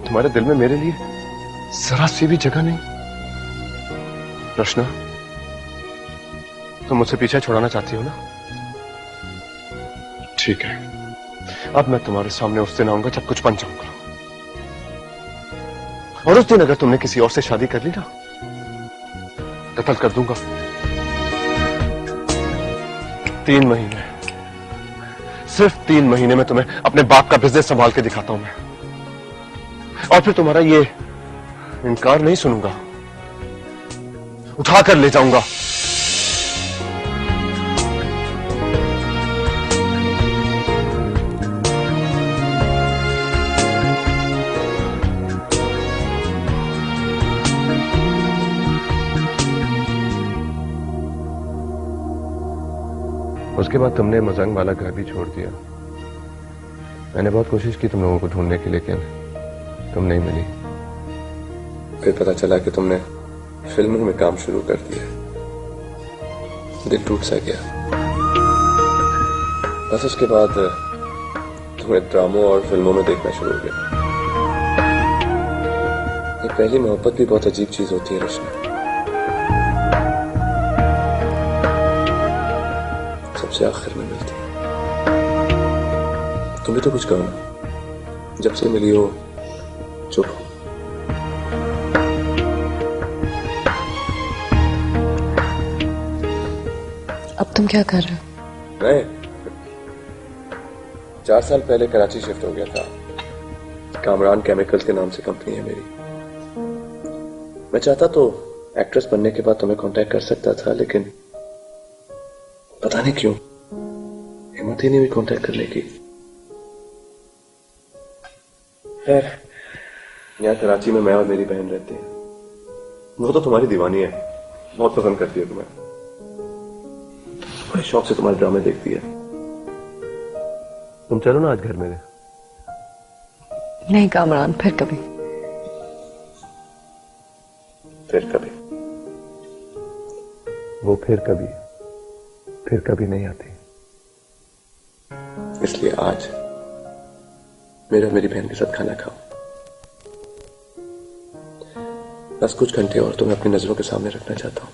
तुम्हारे दिल में मेरे लिए जरा सी भी जगह नहीं? रचना, तुम मुझसे पीछे छुड़ाना चाहती हो ना? ठीक है, अब मैं तुम्हारे सामने उस दिन आऊंगा जब कुछ बन जाऊंगा। और उस दिन अगर तुमने किसी और से शादी कर ली ना, कत्ल कर दूंगा। 3 महीने, सिर्फ 3 महीने में तुम्हें अपने बाप का बिजनेस संभाल के दिखाता हूं मैं। और फिर तुम्हारा ये इनकार नहीं सुनूंगा, उठाकर ले जाऊंगा। उसके बाद तुमने मजंग वाला घर भी छोड़ दिया। मैंने बहुत कोशिश की तुम लोगों को ढूंढने की, लेकिन तुम नहीं मिली। फिर पता चला कि तुमने फिल्मों में काम शुरू कर दिया। दिल टूट सा गया। बस उसके बाद तुम्हें ड्रामों और फिल्मों में देखना शुरू हो गया। ये पहली मोहब्बत भी बहुत अजीब चीज होती है रचना। सबसे आखिर में मिलती है। तुम भी तो कुछ कहो ना। जब से मिली हो चुप हो। अब तुम क्या कर रहे हो? मैं 4 साल पहले कराची शिफ्ट हो गया था। कामरान केमिकल्स के नाम से कंपनी है मेरी। मैं चाहता तो एक्ट्रेस बनने के बाद तुम्हें कांटेक्ट कर सकता था, लेकिन पता नहीं क्यों हिम्मत ही नहीं हुई कांटेक्ट करने की। खैर, यहाँ कराची में मैं और मेरी बहन रहती है। वो तो तुम्हारी दीवानी है, बहुत पसंद करती है तुम्हें, बड़े शौक से तुम्हारे ड्रामे देखती है। तुम चलो ना आज घर मेरे। नहीं कामरान, फिर कभी। फिर कभी? वो फिर कभी नहीं आती। इसलिए आज मेरे और मेरी बहन के साथ खाना खाओ। बस कुछ घंटे और तुम्हें अपनी नजरों के सामने रखना चाहता हूं।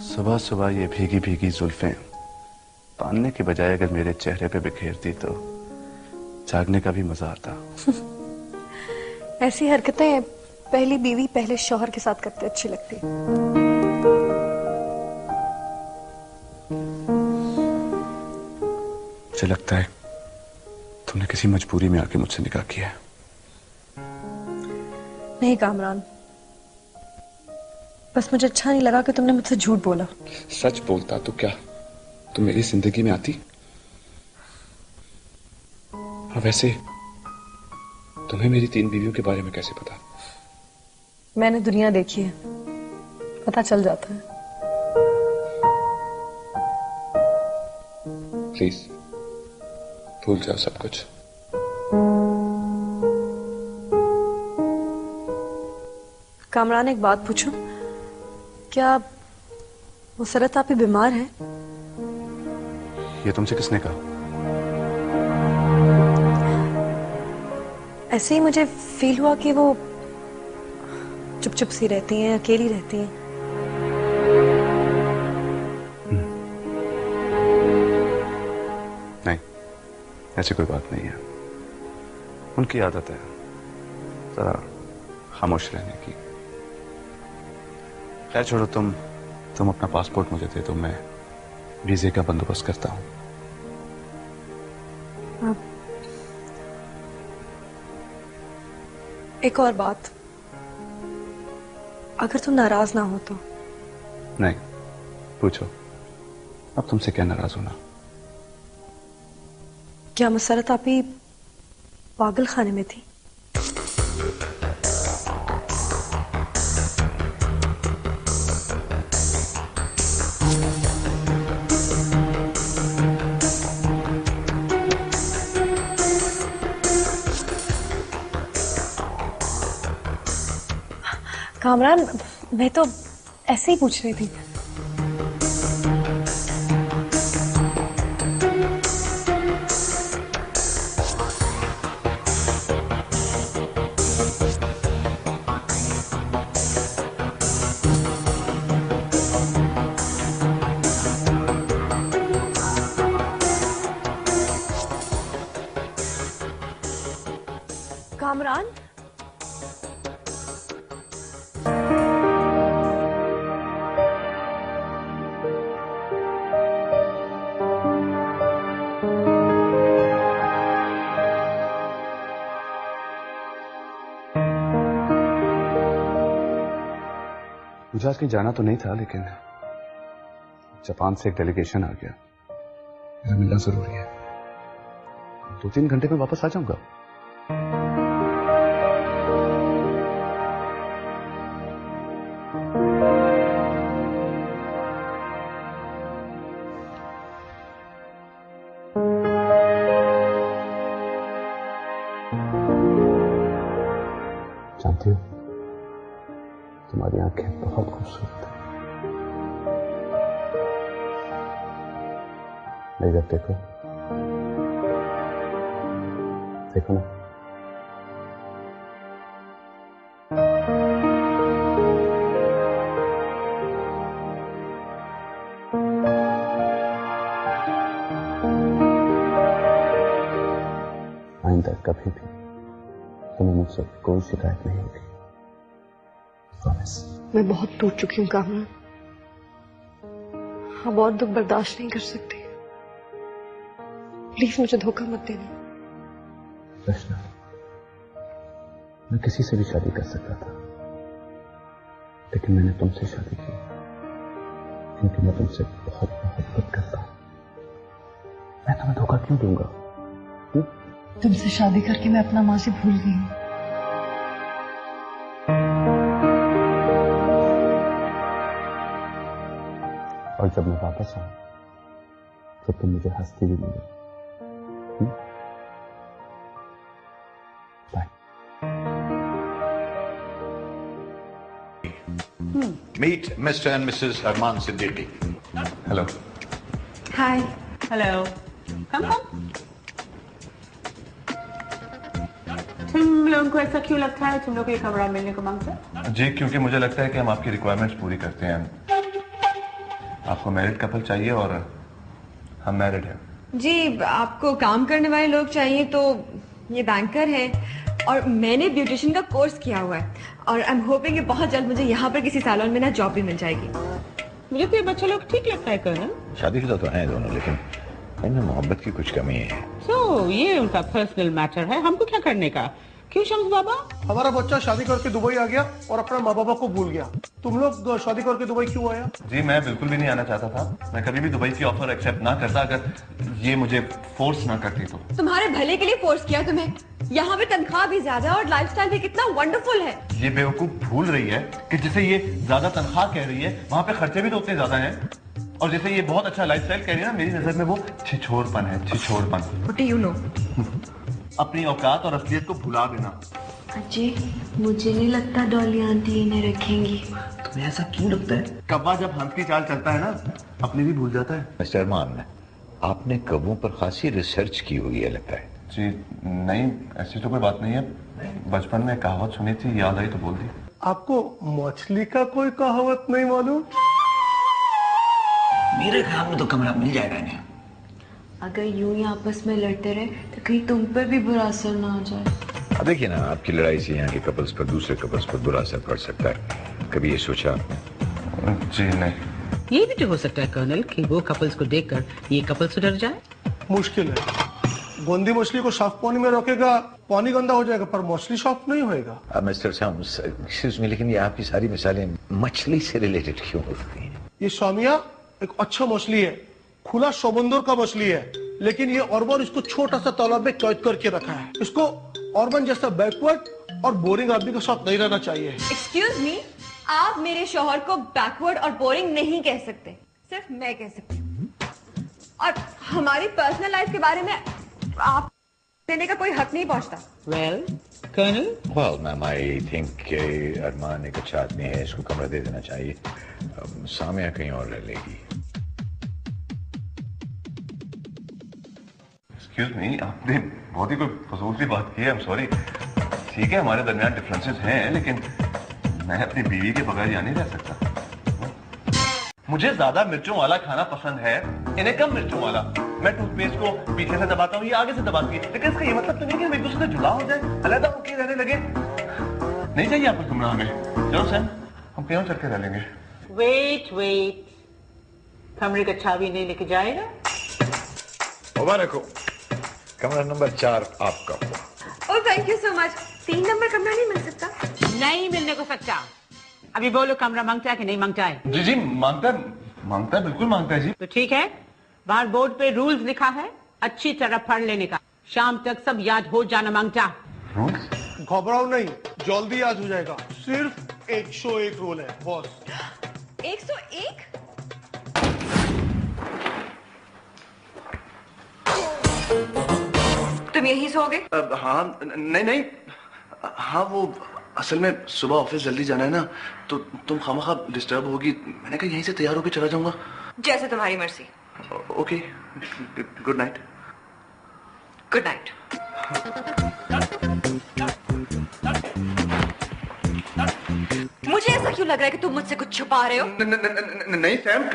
सुबह सुबह ये भीगी भीगी जुल्फें बांधने के बजाय अगर मेरे चेहरे पे बिखेरती तो जागने का भी मजा आता। ऐसी हरकतें पहली बीवी पहले शौहर के साथ करते अच्छी लगती। मुझे लगता है तुमने किसी मजबूरी में आके मुझसे निकाह किया है। नहीं कामरान, बस मुझे अच्छा नहीं लगा कि तुमने मुझसे झूठ बोला। सच बोलता तो क्या तुम मेरी जिंदगी में आती? और वैसे तुम्हें मेरी 3 बीवियों के बारे में कैसे पता? मैंने दुनिया देखी है, पता चल जाता है। प्लीज भूल जाओ सब कुछ। कामरान, एक बात पूछूं? क्या मुसरत आप ही बीमार है? ये तुमसे किसने कहा? ऐसे ही मुझे फील हुआ कि वो चुप चुप सी रहती हैं, अकेली रहती हैं। ऐसी कोई बात नहीं है, उनकी आदत है जरा खामोश रहने की। खैर छोड़ो, तुम अपना पासपोर्ट मुझे दे दो, मैं वीजे का बंदोबस्त करता हूं। एक और बात, अगर तुम नाराज ना हो तो। नहीं, पूछो, अब तुमसे क्या नाराज होना। क्या मसरत आपी पागल खाने में थी? कामरान, मैं तो ऐसे ही पूछ रही थी। कामरान, मुझे आज कहीं जाना तो नहीं था, लेकिन जापान से एक डेलीगेशन आ गया, मेरा मिलना जरूरी है। 2-3 घंटे में वापस आ जाऊंगा। जानती हो, तुम्हारी आंखें बहुत खूबसूरत है। मेरी तरफ देखो, देखो ना। आइंदा कभी भी तुम्हें मुझसे कोई शिकायत नहीं होगी। मैं बहुत टूट चुकी हूँ कामरान, हाँ बहुत दुख बर्दाश्त नहीं कर सकती। प्लीज मुझे धोखा मत देना। रचना, मैं किसी से भी शादी कर सकता था, लेकिन मैंने तुमसे शादी की क्योंकि मैं तुमसे बहुत मोहब्बत करता हूं। मैं तुम्हें धोखा क्यों दूंगा? तुमसे शादी करके मैं अपना माँ से भूल गई हूँ। और जब मैं वापस आऊं तो तुम मुझे हंसती भी मिले। Bye. Meet Mr. and Mrs. Arman Siddiqui. Hello. Hi. Hello. Come. तुम लोगों को ऐसा क्यों लगता है तुम लोग को ये कमरा मिलने को मांगते हैं? जी, क्योंकि मुझे लगता है कि हम आपकी रिक्वायरमेंट्स पूरी करते हैं। आपको मैरिड कपल चाहिए और हम मैरिड हैं। जी, आपको काम करने वाले लोग चाहिए तो ये बैंकर हैं और मैंने ब्यूटिशियन का कोर्स किया हुआ है और आई एम होपिंग कि बहुत जल्द मुझे यहाँ पर किसी सैलून में ना जॉब भी मिल जाएगी। मुझे तो ये बच्चा लोग ठीक लगता है कर्नल। शादीशुदा तो हैं दोनों, लेकिन इनमें मोहब्बत की कुछ कमी है। ये उनका पर्सनल मैटर है, हमको क्या करने का? क्यों शम्स बाबा? हमारा बच्चा शादी करके दुबई आ गया और अपने माँ बाबा को भूल गया। तुम लोग शादी करके दुबई क्यों आया? जी, मैं बिल्कुल भी नहीं आना चाहता था। मैं कभी भी दुबई की ऑफर एक्सेप्ट ना करता अगर ये मुझे फोर्स ना करती तो। तुम्हारे भले के लिए फोर्स किया तुम्हें। यहाँ पे तनख्वाह भी ज्यादा है और लाइफस्टाइल भी कितना वंडरफुल है। ये बेवकूफ भूल रही है कि जैसे ये ज्यादा तनख्वाह कह रही है, वहाँ पे खर्चे भी तो उतने ज्यादा हैं। और जैसे ये बहुत अच्छा लाइफस्टाइल कह रही है ना, मेरी नजर में वो छिछोरपन है, छिछोरपन। What do you know? अपनी औकात और असलियत को भुला देना। जी, मुझे नहीं लगता डॉली आंटी इन्हें रखेंगी। तुम्हें ऐसा क्यों लगता है? कब्बा जब हंस की चाल चलता है ना, अपनी भी भूल जाता है। मिस्टर अरमान, आपने कब्बों पर खासी रिसर्च की हुई है लगता है। जी नहीं, ऐसी तो कोई बात नहीं है। बचपन में कहावत सुनी थी, याद आई तो बोल दी। आपको मछली का कोई कहावत नहीं मालूम? मेरे ख्याल में तो कमरा मिल जाएगा इन्हें। अगर यूं ही आपस में लड़ते रहे तो कहीं तुम पर भी बुरा असर ना हो जाए। अब देखिए ना, आपकी लड़ाई से यहाँ के कपल्स पर दूसरे कपल्स पर बुरा असर पड़ सकता है। कभी ये सोचा? जी नहीं। ये भी तो हो सकता है कर्नल कि वो कपल्स को देखकर ये कपल से डर जाए। मुश्किल है। गंदी मछली को साफ पानी में रखेगा, पानी गंदा हो जाएगा, पर मछली साफ नहीं होएगा। मिस्टर साम्स, एक्सक्यूज मी, लेकिन ये आपकी सारी मिसालें मछली से रिलेटेड क्यों होती हैं? ये सामिया एक अच्छा मछली है, खुला समंदर का मछली है, लेकिन ये ऑर्बन इसको छोटा सा तालाब में कैद करके रखा है। इसको ऑर्बन जैसा बैकवर्ड और बोरिंग आदमी के साथ नहीं रहना चाहिए। एक्सक्यूज मी, आप मेरे शौहर को बैकवर्ड और बोरिंग नहीं कह सकते, सिर्फ मैं कह सकती हूँ। और हमारी पर्सनल लाइफ के बारे में आप देने का कोई हक नहीं पहुंचता। Well colonel, well ma'am, I think Arman एक अच्छा आदमी है, इसको कमरा दे देना चाहिए। सामिया कहीं और रह लेगी। एक्सक्यूज मी, आपने बहुत ही कोई फजूल सी बात की है। I am sorry. ठीक है, हमारे दरमियान डिफरेंसेस हैं, लेकिन मैं अपनी बीवी के बगैर यहाँ नहीं रह सकता। मुझे ज्यादा मिर्चों वाला खाना पसंद है, इन्हें कम मिर्चों वाला। मैं टूथपेस्ट को पीछे से दबाता हूँ, ये आगे से दबाती है, लेकिन इसका ये मतलब तो नहीं कि हम एक दूसरे से जुड़ा हो जाए, अलग होकर रहने लगे। नहीं चाहिए आपको कमरा हमें। चलो सैम, हम कहीं और चल के रह लेंगे। वेट, कमरे का चाबी नहीं लेके जाएगा? मुबारक हो, कमरा नंबर 4 आपका हुआ। Oh thank you so much. 3 number कमरा नहीं मिल सकता? नहीं मिलने को सकता। अभी बोलो कमरा मांगता है कि नहीं मांगता है? जी जी, मांगता है, बिल्कुल मांगता है जी। तो ठीक है, बाहर बोर्ड पे रूल्स लिखा है, अच्छी तरह पढ़ लेने का। शाम तक सब याद हो जाना मांगता। रूल्स? घबराओ नहीं, जल्दी याद हो जाएगा। सिर्फ 101 रूल है बॉस। 101? तुम यहीं सोओगे? हाँ, नहीं, हाँ वो असल में सुबह ऑफिस जल्दी जाना है ना, तो तुम खामखा डिस्टर्ब होगी। मैंने कहा यहीं से तैयार होकर चला जाऊंगा। जैसे तुम्हारी मर्जी। Okay, good night. Good night. मुझे ऐसा क्यों लग रहा है कि तुम मुझसे कुछ छुपा रहे हो? नहीं सैम,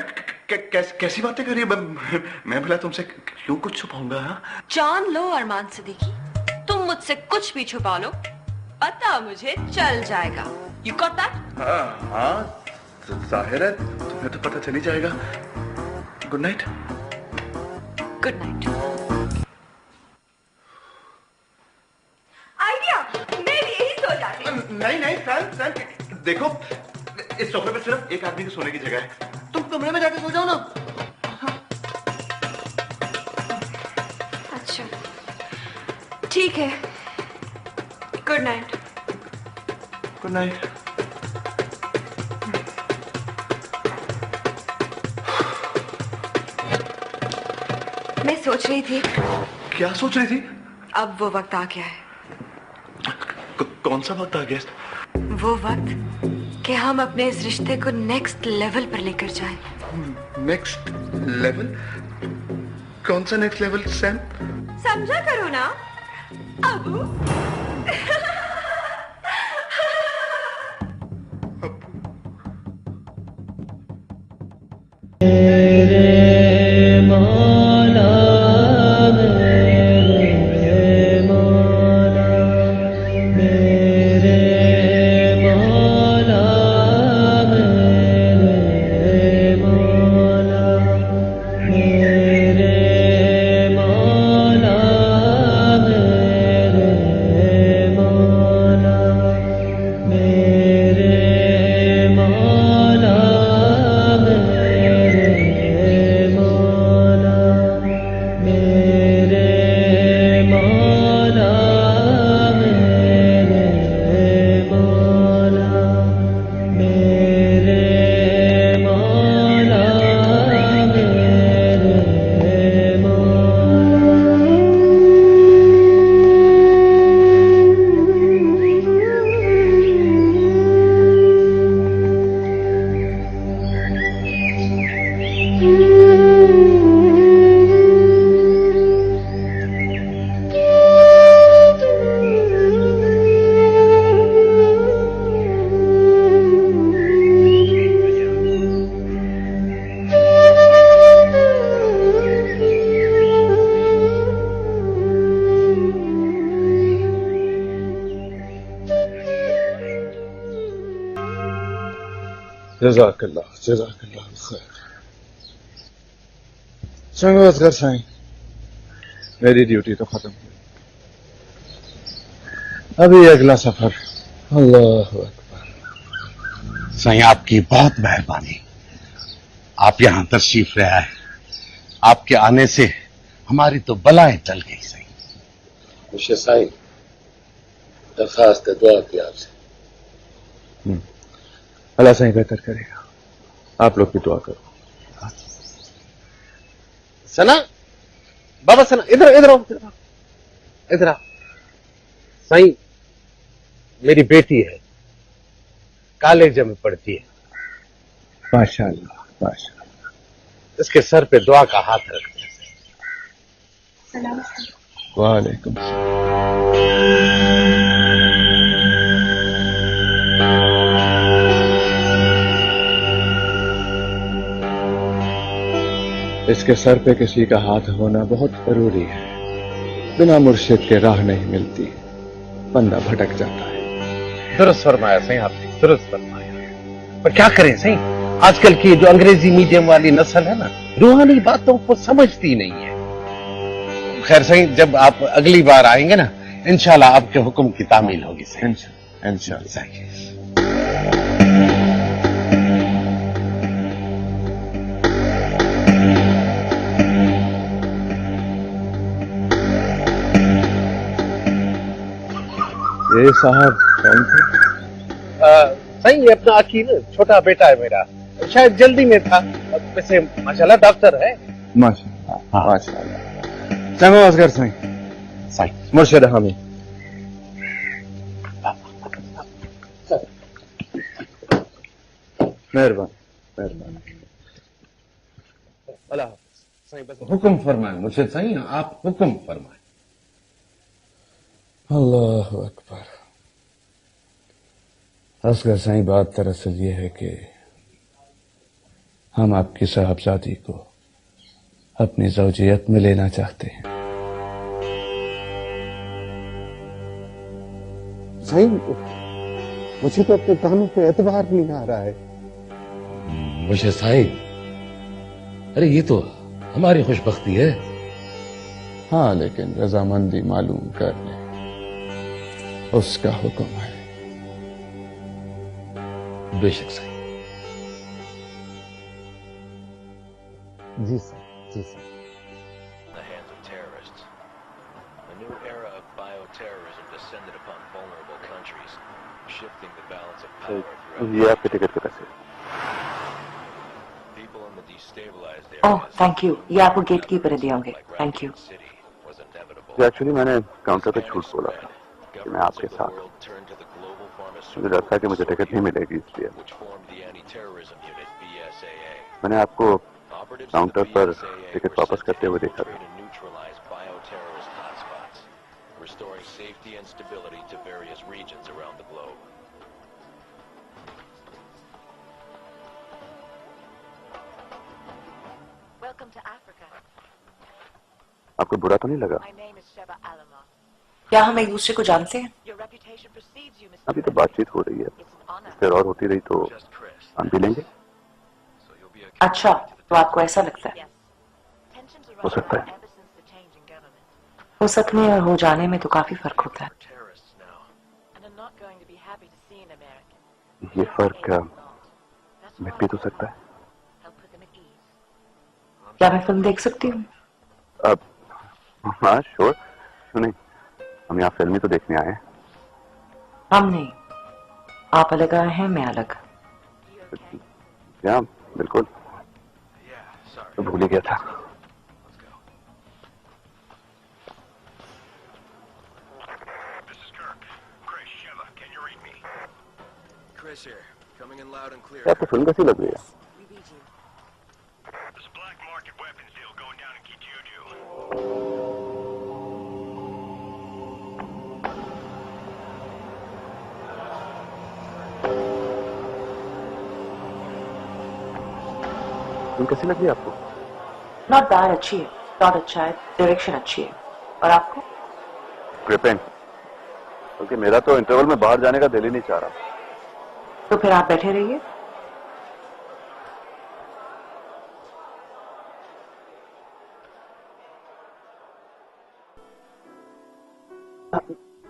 कैसी बातें कर रही है? मैं भला तुमसे क्यों कुछ छुपाऊंगा? हाँ? जान लो अरमान सिद्दीकी, तुम मुझसे कुछ भी छुपा लो, पता मुझे चल जाएगा। You got that? हाँ, जाहिर है तुम्हें तो पता चल ही जाएगा। Good night. Good night. Idea, मैं भी यही सो जाती। नहीं सैम, देखो इस सोफे पे सिर्फ एक आदमी की सोने की जगह है, तुम कमरे में जाके सो जाओ ना। अच्छा ठीक है, गुड नाइट। Good night. मैं सोच रही थी। क्या सोच रही थी? अब वो वक्त आ गया है। कौन सा वक्त आ गया? वो वक्त कि हम अपने इस रिश्ते को नेक्स्ट लेवल पर लेकर जाएं। Next level? कौन सा नेक्स्ट लेवल सैम? समझा करो ना अबू। मेरे मौला जज़ाकल्लाह जज़ाकल्लाह खैर। चंगा असगर साईं, मेरी ड्यूटी तो खत्म हुई, अभी अगला सफर। अल्लाह अकबर। साईं आपकी बहुत मेहरबानी, आप यहां तशरीफ ले आए, आपके आने से हमारी तो बलाएं टल गई। साईं मुझे साईं दरखास्त है, दुआ की आपसे। अल्लाह साईं बेहतर करेगा, आप लोग भी दुआ करो। सना, बाबा सना, इधर इधर आओ, इधर आओ। साईं मेरी बेटी है, कॉलेज में पढ़ती है। माशाअल्लाह माशाअल्लाह। इसके सर पे दुआ का हाथ रख दिया। वालेकुम इसके सर पे किसी का हाथ होना बहुत जरूरी है। बिना मुर्शिद के राह नहीं मिलती, बंदा भटक जाता है। दुरुस्त फरमाया सही आपने, दुरुस्त फरमाया। पर क्या करें सही, आजकल की जो अंग्रेजी मीडियम वाली नस्ल है ना, रूहानी बातों को समझती नहीं है। खैर सही, जब आप अगली बार आएंगे ना, इंशाल्लाह आपके हुक्म की तामील होगी सही। इंशाल्लाह सही। ये साहब कौन थे? सही, ये अपना अकील छोटा बेटा है मेरा, शायद जल्दी में था, वैसे माशाल्लाह डॉक्टर है। माशाल्लाह माशाल्लाह। चंगा असगर साईं, साईं मुर्शिद हामी। मेहरबान मेहरबान। अल्लाह साईं, बस हुक्म फरमाए मुर्शिद साईं, आप हुक्म फरमाए। अल्लाह अकबर। असगर साईं, बात दरअसल ये है कि हम आपकी साहबजादी को अपनी ज़ौजियत में लेना चाहते हैं। साईं मुझे तो अपने कानों पे एतबार नहीं आ रहा है। मुझे साईं, अरे ये तो हमारी खुशबख्ती है। हाँ, लेकिन रजामंदी मालूम कर ले, उसका हुक्म है। बेशक साईं। जी सर, जी sir. The hands of terrorists. A new era of bioterrorism descended upon vulnerable countries, shifting the balance of power throughout. ये आपके टिकट के पैसे। People in the destabilized oh areas. Thank you, ये आपको गेट कीपर दिए होंगे। Thank you. Actually मैंने counter पे झूठ बोला था कि मैं आपके साथ हूँ। मुझे डर था कि मुझे टिकट नहीं मिलेगी, इसलिए मैंने आपको काउंटर पर टिकट वापस करते हुए देखा था। Restoring safety and stability to various regions around the globe. Welcome to Africa. आपको बुरा तो नहीं लगा? My name is Sheba Alama. क्या हम एक दूसरे को जानते हैं? Your reputation precedes you, Mr. अभी तो बातचीत हो रही है, फिर और होती रही तो हम भी लेंगे। अच्छा, तो आपको ऐसा लगता है? हो सकता है। हो सकने और हो जाने में तो काफी फर्क होता है। ये फर्क मिट भी तो सकता है। क्या मैं फिल्म देख सकती हूँ? अब हाँ श्योर, नहीं हम यहाँ फिल्म ही तो देखने आए हैं। हम नहीं, आप अलग आए हैं, मैं अलग। क्या? बिल्कुल, तो भूल ही गया था। आपको फिल्म कैसी लग रही है? फिल्म कैसी लग रही है आपको? नॉट बैड, अच्छी है, प्लॉट अच्छा है, डायरेक्शन अच्छी है। और आपको? ग्रिपिंग, क्योंकि मेरा तो इंटरवल में बाहर जाने का दिल ही नहीं चाह रहा। तो फिर आप बैठे रहिए,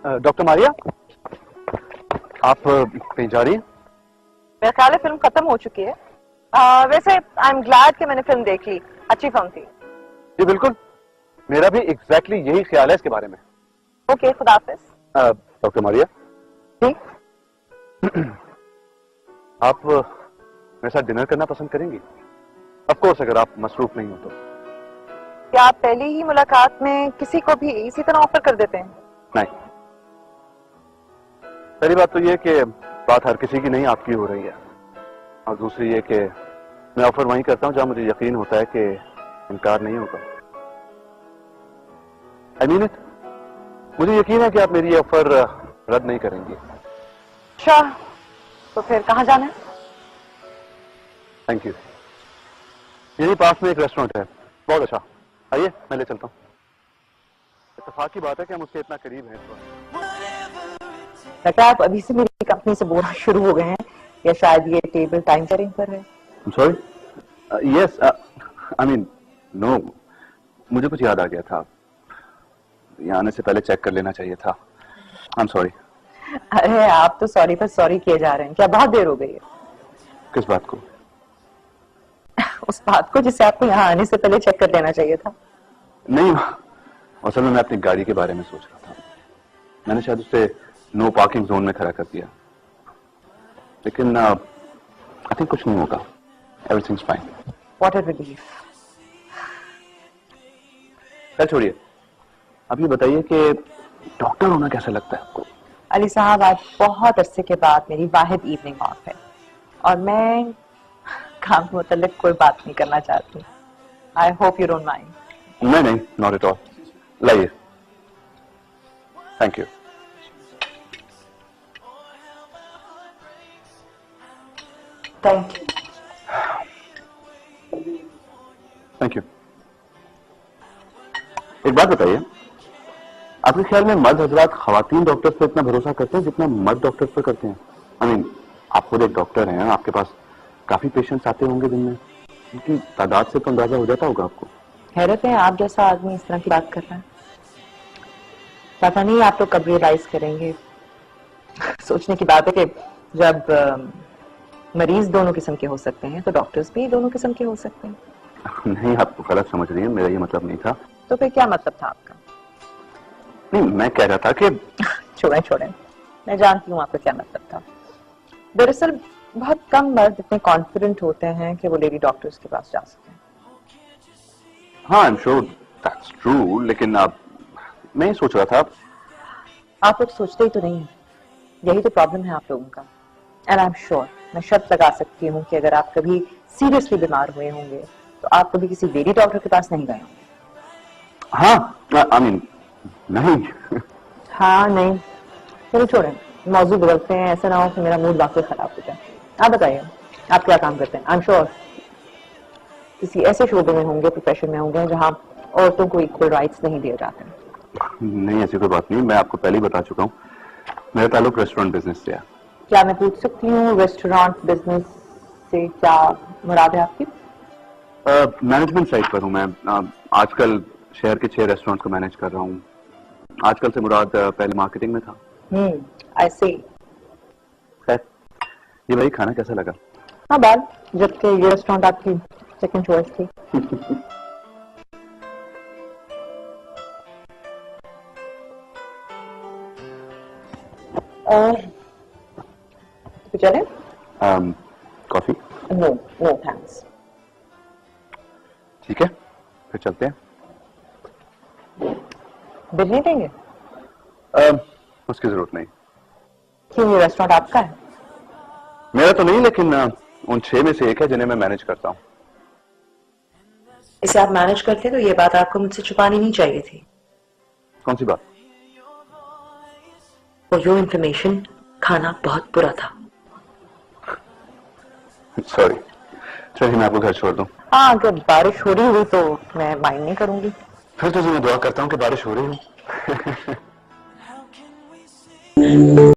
डॉक्टर मारिया, आप कहीं जा रही हैं? मेरा ख्याल है फिल्म खत्म हो चुकी है। वैसे आई एम ग्लैड कि मैंने फिल्म देख ली, अच्छी फिल्म थी। जी बिल्कुल, मेरा भी एग्जैक्टली यही ख्याल है इसके बारे में। ओके, खुदा हाफिज। डॉक्टर मारिया जी, आप मेरे साथ डिनर करना पसंद करेंगी? ऑफ कोर्स, अगर आप मसरूफ नहीं हो तो। क्या आप पहली ही मुलाकात में किसी को भी इसी तरह ऑफर कर देते हैं? नहीं, पहली बात तो ये कि बात हर किसी की नहीं आपकी हो रही है, और दूसरी ये कि मैं ऑफर वहीं करता हूं जहां मुझे यकीन होता है कि इनकार नहीं होगा। आई मीन इट, मुझे यकीन है कि आप मेरी ऑफर रद्द नहीं करेंगी। अच्छा, तो फिर कहाँ जाना है? Thank you. यही पास में एक रेस्टोरेंट है, बहुत अच्छा, आइए मैं ले चलता हूँ। इत्तेफाक की बात है कि हम उसके इतना करीब हैं। लगता है आप अभी से मेरी कंपनी से बोलना शुरू हो गए हैं, या शायद ये टेबल टाइम शेयरिंग पर है? Sorry, yes, I mean no, मुझे कुछ याद आ गया था, यहाँ आने से पहले चेक कर लेना चाहिए था। I am sorry. अरे आप तो सॉरी पर सॉरी किए जा रहे हैं, क्या बहुत देर हो गई है? किस बात को? उस बात को जिसे आपको यहाँ आने से पहले चेक कर लेना चाहिए था। नहीं, असल में मैं अपनी गाड़ी के बारे में सोच रहा था, मैंने शायद उसे नो पार्किंग जोन में खड़ा कर दिया, लेकिन आई थिंक कुछ नहीं होगा, everything's fine. What a relief. चल छोड़िए, अब ये बताइए कि डॉक्टर होना कैसा लगता है आपको? अली साहब, आज बहुत अरसे के बाद मेरी वाहिद इवनिंग ऑफ है और मैं काम के मुतालिक कोई बात नहीं करना चाहती। I hope you don't mind. नहीं, नॉट एट ऑल। लाइए। Thank you. Thank you. Thank you. एक बात बताइए, आपके ख्याल में मर्द हजरात खवातीन डॉक्टर्स पर इतना भरोसा करते हैं जितना मर्द डॉक्टर्स पर करते हैं? आई मीन, आप खुद एक डॉक्टर हैं, आपके पास काफी पेशेंट्स आते होंगे दिन में, उनकी तादाद से तो अंदाजा हो जाता होगा आपको। हैरत है, आप जैसा आदमी इस तरह की बात कर रहा है। पता नहीं आप तो कब रियलाइज करेंगे। सोचने की बात है कि जब मरीज दोनों किस्म के हो सकते हैं तो डॉक्टर्स भी दोनों किस्म के हो सकते हैं। नहीं, आप गलत समझ रही हैं, मेरा ये मतलब नहीं था। तो फिर क्या मतलब था आपका? नहीं, मैं कह रहा था कि छोड़ें, मैं जानती हूँ आपका क्या मतलब था। दरअसल बहुत कम मर्द इतने कॉन्फिडेंट होते हैं कि वो लेडी डॉक्टर्स के पास जा सकें। हाँ, I am sure that's true, लेकिन मैं ये सोच रहा था, आप लोग सोचते ही तो नहीं हैं, यही तो प्रॉब्लम है आप लोगों का। एंड आई एम श्योर, मैं शर्त लगा सकती हूँ कि अगर आप कभी सीरियसली बीमार हुए होंगे तो आप कभी किसी लेडी डॉक्टर के पास नहीं गए होंगे। हाँ, आई मीन नहीं। हाँ नहीं, चलो छोड़ें, मौजू बदलते हैं, ऐसा ना हो कि मेरा मूड वाकई खराब हो जाए। आप बताइए, आप क्या काम करते हैं? आई एम श्योर किसी ऐसे शोबे में होंगे, प्रोफेशन में होंगे जहाँ औरतों को इक्वल राइट्स नहीं दिए जाते। नहीं, ऐसी कोई बात नहीं, मैं आपको पहले ही बता चुका हूँ, मेरा ताल्लुक रेस्टोरेंट बिजनेस से है। क्या मैं पूछ सकती हूँ रेस्टोरेंट बिजनेस से क्या मुराद है आपकी? मैनेजमेंट साइड पर हूँ मैं। आजकल शहर के 6 रेस्टोरेंट को मैनेज कर रहा हूँ। आजकल से मुराद पहले मार्केटिंग में था। आई सी। ये भाई खाना कैसा लगा? हाँ बाल, जबकि ये रेस्टोरेंट आपकी सेकंड चॉइस थी। तो चले? कॉफी? No thanks. ठीक है, फिर चलते हैं। बिल नहीं देंगे? उसकी जरूरत नहीं। क्यों, ये रेस्टोरेंट आपका है? मेरा तो नहीं, लेकिन उन 6 में से एक है जिन्हें मैं मैनेज करता हूँ। इसे आप मैनेज करते तो ये बात आपको मुझसे छुपानी नहीं चाहिए थी। कौन सी बात? फॉर योर इंफॉर्मेशन, खाना बहुत बुरा था। सॉरी, चलिए मैं आपको घर छोड़ दूं। हाँ, अगर बारिश हो रही हुई तो मैं माइंड नहीं करूंगी। फिर तो मैं दुआ करता हूँ कि बारिश हो रही हो।